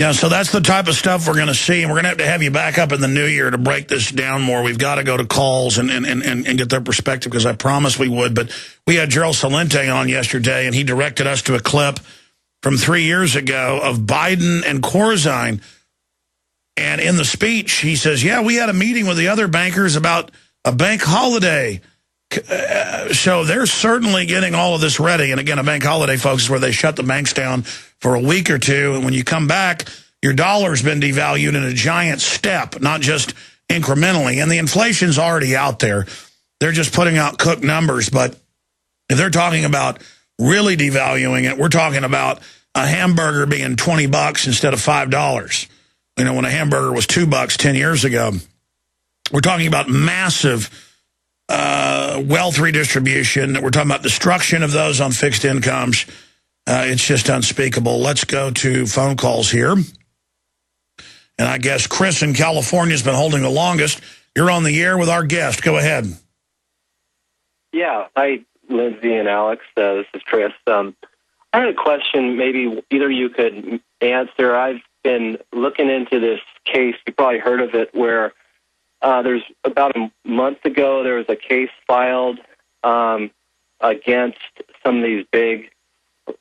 Yeah, so that's the type of stuff we're going to see, and we're going to have you back up in the new year to break this down more. We've got to go to calls and get their perspective, because I promised we would. But we had Gerald Celente on yesterday, and he directed us to a clip from 3 years ago of Biden and Corzine. And in the speech, he says, yeah, we had a meeting with the other bankers about a bank holiday. So they're certainly getting all of this ready. And again, a bank holiday, folks, is where they shut the banks down for a week or two. And when you come back, your dollar's been devalued in a giant step, not just incrementally. And the inflation's already out there. They're just putting out cooked numbers. But if they're talking about really devaluing it, we're talking about a hamburger being $20 instead of $5. You know, when a hamburger was $2 10 years ago. We're talking about massive wealth redistribution. We're talking about destruction of those on fixed incomes. It's just unspeakable. Let's go to phone calls here. And I guess Chris in California has been holding the longest. You're on the air with our guest. Go ahead. Yeah. Hi, Lindsey and Alex. This is Chris. I had a question maybe either you could answer. I've been looking into this case. You probably heard of it, where there's about a month ago, there was a case filed against some of these big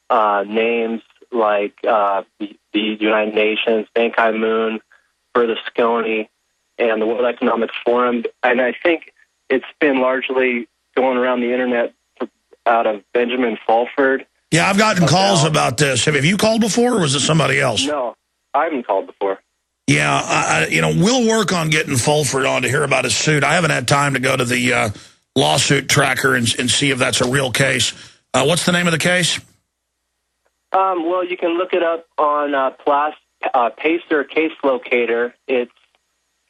names like the United Nations, Ban Ki-moon, Berlusconi, and the World Economic Forum. And I think it's been largely going around the internet out of Benjamin Fulford. Yeah, I've gotten calls about this. Have you called before, or was it somebody else? No, I haven't called before. Yeah, we'll work on getting Fulford on to hear about his suit. I haven't had time to go to the lawsuit tracker and see if that's a real case. What's the name of the case? Well, you can look it up on Pacer Case Locator. It's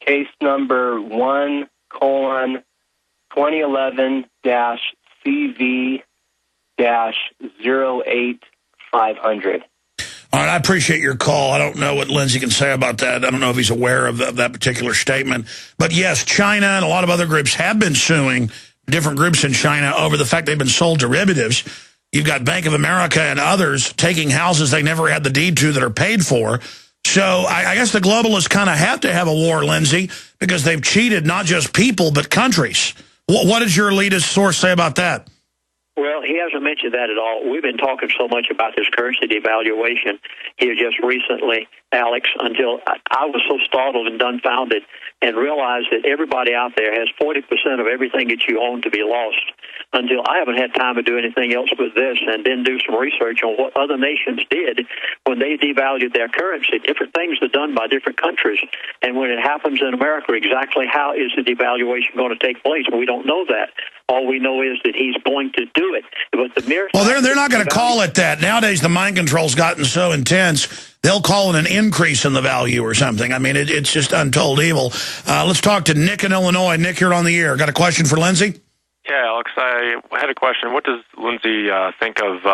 case number 1:2011-CV-08500. All right, I appreciate your call. I don't know what Lindsey can say about that. I don't know if he's aware of that particular statement. But yes, China and a lot of other groups have been suing different groups in China over the fact they've been sold derivatives. You've got Bank of America and others taking houses they never had the deed to that are paid for. So I guess the globalists kind of have to have a war, Lindsey, because they've cheated not just people but countries. What does your elitist source say about that? Well, he hasn't mentioned that at all. We've been talking so much about this currency devaluation here just recently, Alex, until I was so startled and dumbfounded and realized that everybody out there has 40% of everything that you own to be lost, until I haven't had time to do anything else but this and then do some research on what other nations did when they devalued their currency. Different things are done by different countries. And when it happens in America, exactly how is the devaluation going to take place? We don't know that. All we know is that he's going to do it. But the mere they're not going to call it that. Nowadays, the mind control's gotten so intense, they'll call it an increase in the value or something. I mean, it's just untold evil. Let's talk to Nick in Illinois. Nick, you're on the air. Got a question for Lindsey? Yeah, Alex, I had a question. What does Lindsey think of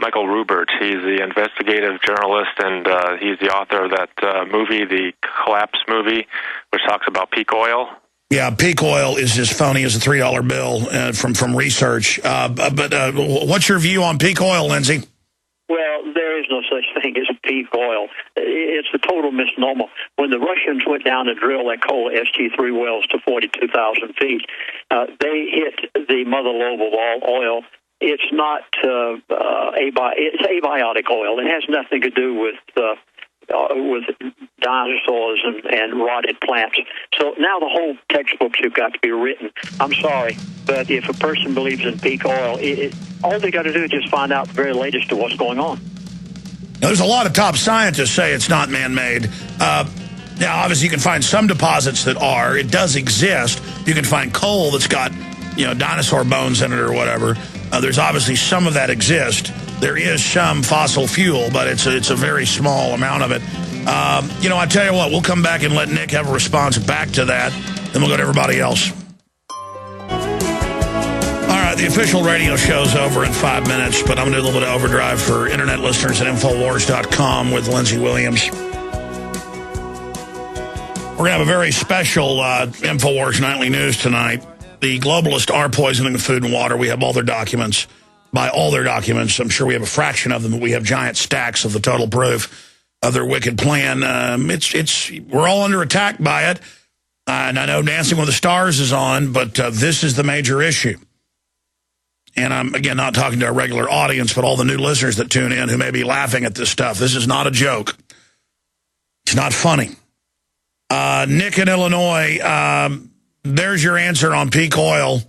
Michael Rubert? He's the investigative journalist, and he's the author of that movie, the Collapse movie, which talks about peak oil. Yeah, peak oil is as phony as a $3 bill from research. But what's your view on peak oil, Lindsey? Well, there is no such thing as peak oil. It's a total misnomer. When the Russians went down and drilled that coal SG3 wells to 42,000 feet, they hit the mother lobe of all oil. It's not it's abiotic oil. It has nothing to do with dinosaurs and rotted plants. So now the whole textbooks have got to be written. I'm sorry, but if a person believes in peak oil, all they got to do is just find out the very latest of what's going on. Now, there's a lot of top scientists say it's not man-made. Now, obviously, you can find some deposits that are. It does exist. You can find coal that's got, dinosaur bones in it or whatever. There's obviously some of that exist. There is some fossil fuel, but it's a very small amount of it. I tell you what, we'll come back and let Nick have a response back to that. Then we'll go to everybody else. All right, the official radio show's over in 5 minutes, but I'm going to do a little bit of overdrive for internet listeners at Infowars.com with Lindsey Williams. We're going to have a very special Infowars Nightly News tonight. The globalists are poisoning the food and water. We have all their documents. By all their documents, I'm sure we have a fraction of them, but we have giant stacks of the total proof. of their wicked plan. We're all under attack by it. And I know Dancing with the Stars is on, but this is the major issue. And I'm, again, not talking to a regular audience, but all the new listeners that tune in who may be laughing at this stuff. This is not a joke. It's not funny. Nick in Illinois, there's your answer on peak oil.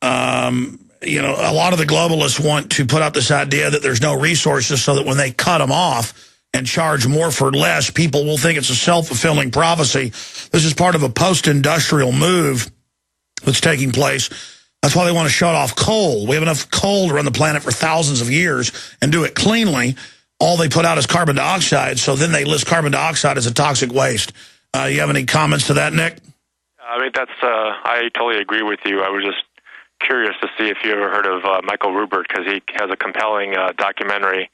You know, a lot of the globalists want to put out this idea that there's no resources so that when they cut them off and charge more for less, people will think it's a self-fulfilling prophecy. This is part of a post-industrial move that's taking place. That's why they want to shut off coal. We have enough coal to run the planet for thousands of years and do it cleanly. All they put out is carbon dioxide, so then they list carbon dioxide as a toxic waste. You have any comments to that, Nick? I mean, I totally agree with you. I was just curious to see if you ever heard of Michael Rubert, because he has a compelling documentary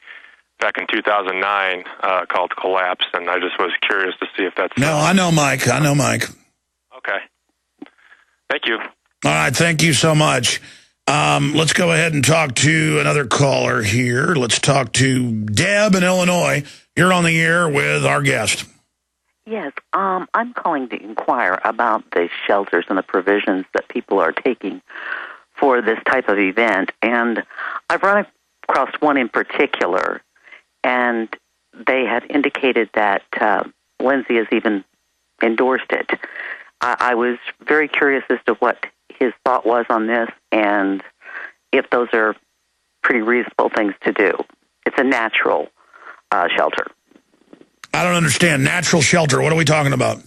back in 2009 called Collapse, and I just was curious to see if that's... No, I know Mike. Okay. Thank you. All right, thank you so much. Let's go ahead and talk to another caller here. Let's talk to Deb in Illinois. You're on the air with our guest. Yes, I'm calling to inquire about the shelters and the provisions that people are taking for this type of event. And I've run across one in particular, and they have indicated that Lindsey has even endorsed it. I was very curious as to what his thought was on this and if those are pretty reasonable things to do. It's a natural shelter. I don't understand. Natural shelter. What are we talking about?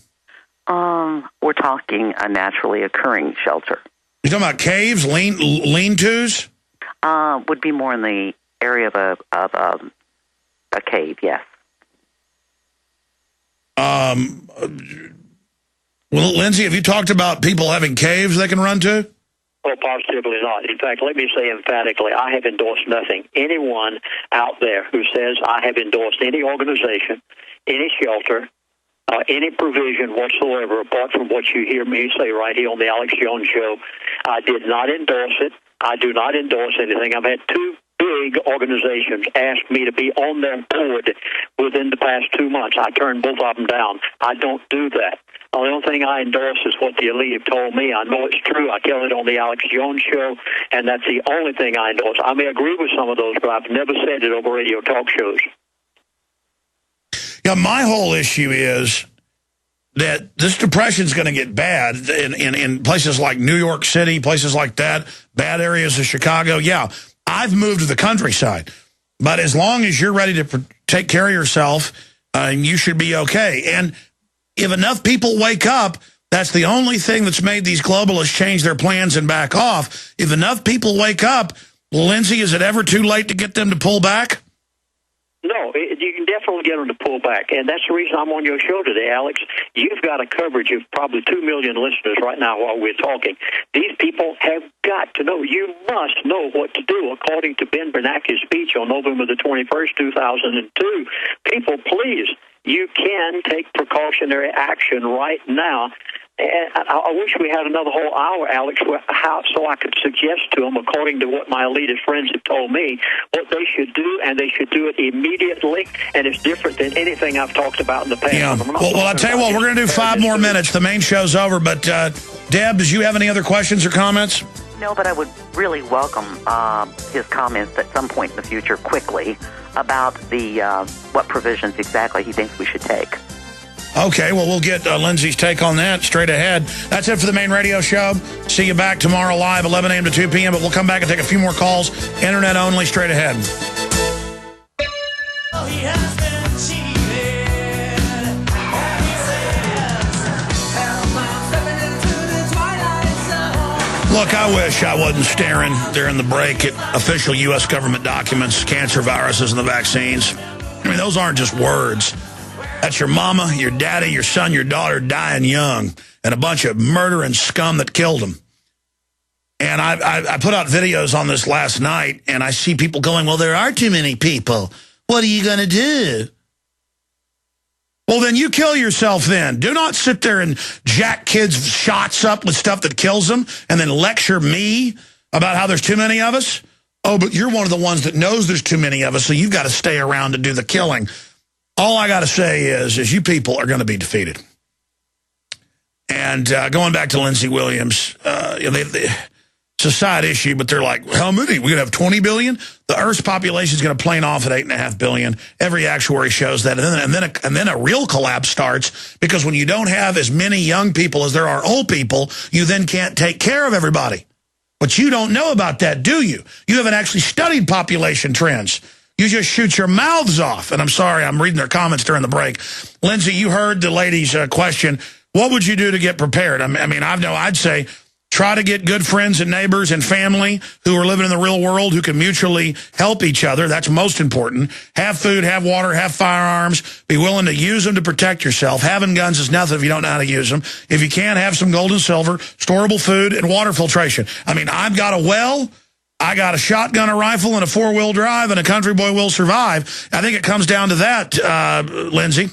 We're talking a naturally occurring shelter. You talking about caves, lean-tos? Would be more in the area of a cave, yes. Well, Lindsey, have you talked about people having caves they can run to? Well, positively not. In fact, let me say emphatically, I have endorsed nothing. Anyone out there who says I have endorsed any organization, any shelter, any provision whatsoever, apart from what you hear me say right here on the Alex Jones Show, I did not endorse it. I do not endorse anything. I've had two big organizations ask me to be on their board within the past 2 months. I turned both of them down. I don't do that. The only thing I endorse is what the elite have told me. I know it's true. I tell it on the Alex Jones Show, and that's the only thing I endorse. I may agree with some of those, but I've never said it over radio talk shows. Yeah, my whole issue is that this depression is going to get bad in places like New York City, places like that, bad areas of Chicago. Yeah, I've moved to the countryside, but as long as you're ready to take care of yourself, you should be okay. And if enough people wake up, that's the only thing that's made these globalists change their plans and back off. If enough people wake up, Lindsey, is it ever too late to get them to pull back? No, you can definitely get them to pull back, and that's the reason I'm on your show today, Alex. You've got a coverage of probably 2 million listeners right now while we're talking. These people have got to know. You must know what to do, according to Ben Bernanke's speech on November the 21st, 2002. People, please, you can take precautionary action right now. And I wish we had another whole hour, Alex, so I could suggest to them, according to what my elitist friends have told me, what they should do, and they should do it immediately, and it's different than anything I've talked about in the past. Yeah. Well, I'll tell you what, we're going to do 5 more minutes. The main show's over, but Deb, did you have any other questions or comments? No, but I would really welcome his comments at some point in the future quickly about the what provisions exactly he thinks we should take. Okay, well, we'll get Lindsey's take on that straight ahead. That's it for the main radio show. See you back tomorrow live, 11 a.m. to 2 p.m., but we'll come back and take a few more calls. Internet only, straight ahead. Look, I wish I wasn't staring during the break at official U.S. government documents, cancer viruses, and the vaccines. I mean, those aren't just words. That's your mama, your daddy, your son, your daughter dying young, and a bunch of murdering scum that killed them. And I put out videos on this last night, and I see people going, well, there are too many people. What are you going to do? Well, then you kill yourself then. Do not sit there and jack kids' shots up with stuff that kills them and then lecture me about how there's too many of us. Oh, but you're one of the ones that knows there's too many of us, so you've got to stay around to do the killing. all I got to say is you people are going to be defeated. And going back to Lindsey Williams, it's a side issue, but they're like, how many? We're going to have 20 billion? The Earth's population is going to plane off at 8.5 billion. Every actuary shows that. And then a real collapse starts, because when you don't have as many young people as there are old people, you then can't take care of everybody. But you don't know about that, do you? You haven't actually studied population trends. You just shoot your mouths off. And I'm sorry, I'm reading their comments during the break. Lindsey, you heard the lady's question. What would you do to get prepared? I mean, I'd say try to get good friends and neighbors and family who are living in the real world, who can mutually help each other. That's most important. Have food, have water, have firearms. Be willing to use them to protect yourself. Having guns is nothing if you don't know how to use them. If you can't, have some gold and silver, storable food, and water filtration. I mean, I've got a well, I got a shotgun, a rifle, and a four-wheel drive, and a country boy will survive. I think it comes down to that, Lindsey.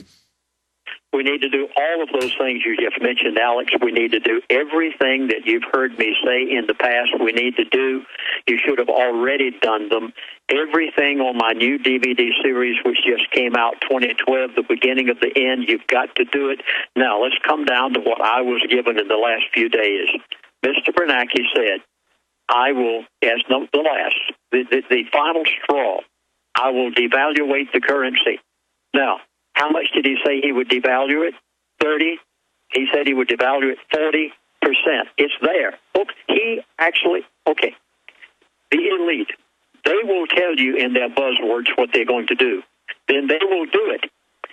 We need to do all of those things you just mentioned, Alex. We need to do everything that you've heard me say in the past we need to do. You should have already done them. Everything on my new DVD series, which just came out 2012, the beginning of the end, you've got to do it. Now, let's come down to what I was given in the last few days. Mr. Bernanke said, I will, as the last, the final straw, I will devaluate the currency. Now, how much did he say he would devalue it? 30. He said he would devalue it 40%. It's there. The elite, they will tell you in their buzzwords what they're going to do. Then they will do it.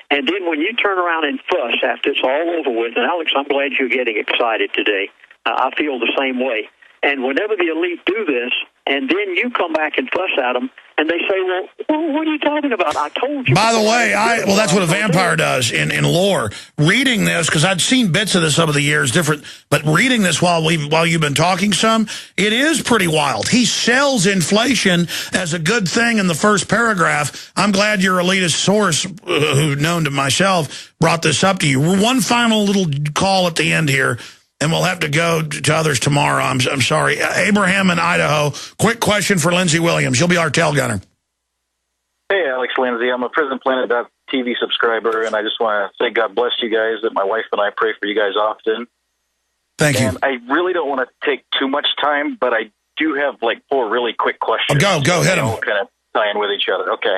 And then when you turn around and fuss after it's all over with, and Alex, I'm glad you're getting excited today. I feel the same way. And whenever the elite do this, and then you come back and fuss at them, and they say, well, what are you talking about? I told you. By the way, that's what a vampire does in lore. Reading this, because I'd seen bits of this over the years, different, but reading this while you've been talking some, it is pretty wild. He sells inflation as a good thing in the first paragraph. I'm glad your elitist source, who known to myself, brought this up to you. One final little call at the end here, and we'll have to go to others tomorrow. I'm sorry. Abraham in Idaho, quick question for Lindsey Williams. You'll be our tail gunner. Hey, Alex Lindsey. I'm a Prisonplanet.tv subscriber, and I just want to say God bless you guys, that my wife and I pray for you guys often. Thank you. And I really don't want to take too much time, but I do have, 4 really quick questions. Go, hit them. All kind of tie in with each other. Okay.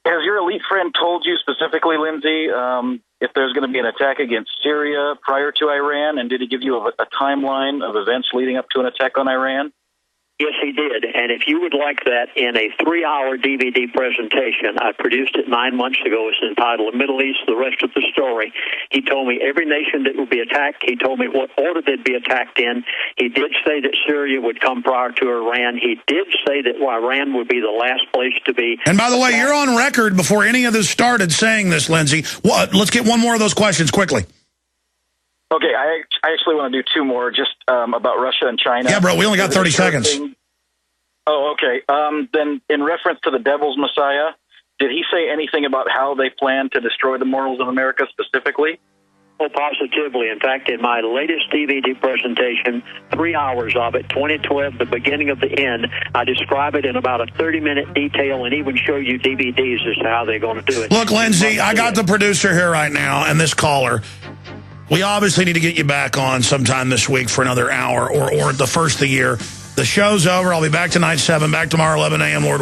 Has your elite friend told you specifically, Lindsey, if there's going to be an attack against Syria prior to Iran, and did he give you a timeline of events leading up to an attack on Iran? Yes, he did. And if you would like that in a 3-hour DVD presentation, I produced it 9 months ago. It's entitled The Middle East, the Rest of the Story. He told me every nation that would be attacked. He told me what order they'd be attacked in. He did say that Syria would come prior to Iran. He did say that Iran would be the last place to be. And by the way, you're on record before any of this started saying this, Lindsey. Let's get one more of those questions quickly. Okay, I actually want to do 2 more, just about Russia and China. Yeah, bro, we only got 30 seconds. Oh, okay. Then in reference to the Devil's Messiah, did he say anything about how they plan to destroy the morals of America specifically? Oh, positively. In fact, in my latest DVD presentation, 3 hours of it, 2012, the beginning of the end, I describe it in about a 30-minute detail and even show you DVDs as to how they're going to do it. Look, Lindsey, I got the producer here right now and this caller. We obviously need to get you back on sometime this week for another hour or at the first of the year. The show's over. I'll be back tonight, 7, back tomorrow, 11 a.m., Lord